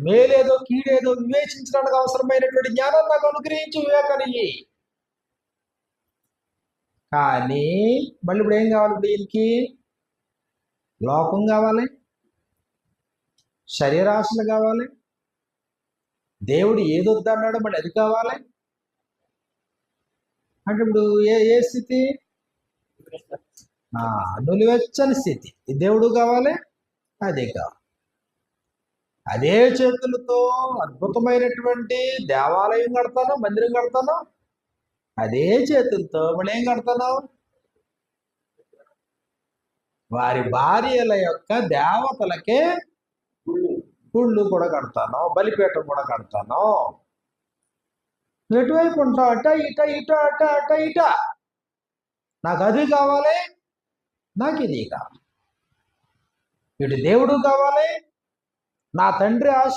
మేలేదో కీడేదో వివేచించడానికి అవసరమైనటువంటి జ్ఞానం నాకు అనుగ్రహించి వివేకాన్ని. కానీ మళ్ళీ ఇప్పుడు ఏం కావాలి? ఇప్పుడు ఈయనకి లోకం కావాలి, శరీరాశలు కావాలి, దేవుడు ఏదొద్దన్నాడో మళ్ళీ అది కావాలి. అంటే ఇప్పుడు ఏ స్థితి? నులివెచ్చని స్థితి. దేవుడు కావాలి, అదే కావాలి. అదే చేతులతో అద్భుతమైనటువంటి దేవాలయం కడతాను, మందిరం కడతాను. అదే చేతులతో మళ్ళీ ఏం కడతాను? వారి భార్యల యొక్క దేవతలకే గుళ్ళు కూడా కడతాను, బలిపీఠం కూడా కడతాను. ఎటువైపు ఉంటావు? అట ఇట ఇట అట అట ఇట. నాకు అది కావాలి, నాకు ఇది కావాలి. ఇటు దేవుడు కావాలి, నా తండ్రి ఆశ